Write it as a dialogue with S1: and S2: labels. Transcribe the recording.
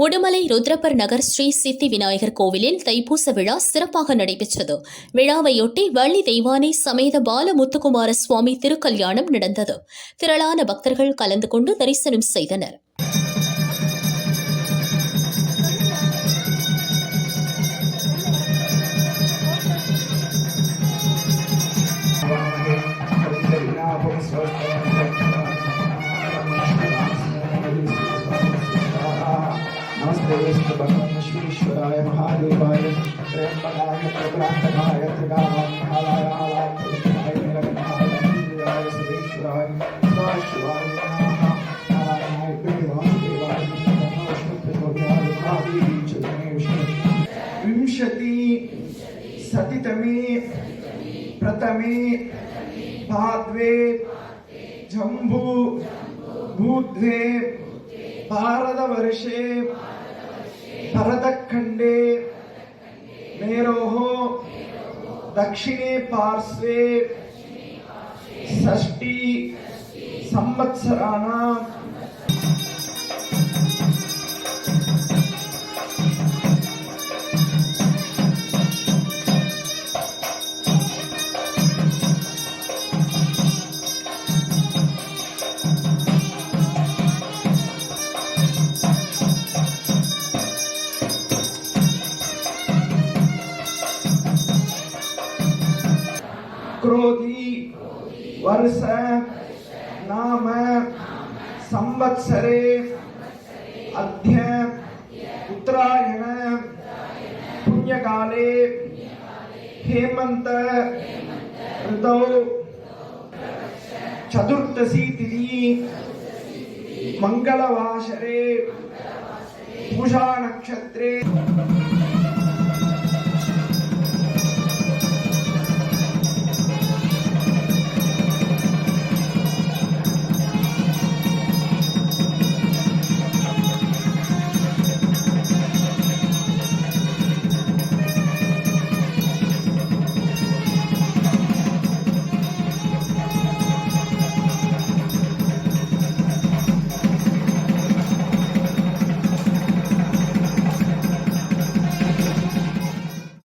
S1: உடுமலை ருத்ரப்பர் நகர் ஸ்ரீ சித்தி விநாயகர் கோவிலில் தைப்பூச விழா சிறப்பாக நடைபெற்றது. விழாவையொட்டி வள்ளி தெய்வானை சமேத பாலமுத்துக்குமார சுவாமி திருக்கல்யாணம் நடந்தது. திரளான பக்தர்கள் கலந்து கொண்டு தரிசனம் செய்தனர்.
S2: श्रीश्वराय महादेवाय त्र्यंबकाय त्रिपुरांतकाय त्रिकालाय आलाय नीलकंठाय सुरेश्वराय सदाशिवाय नमः नारायणाय वासुदेवाय विंशति सतितमे प्रथमे भाद्वे जम्बू भूद्वे भारतवर्षे भरतखंडे मेरोः दक्षिणे पार्श्वे षष्ठी संवत्सराणां क्रोधी वर्ष नाम संवत्सरे अद्य उत्तरायण पुण्यकाले हेमंत ऋतौ चतुर्दशी तिथि मंगलवासरे पूषा नक्षत्रे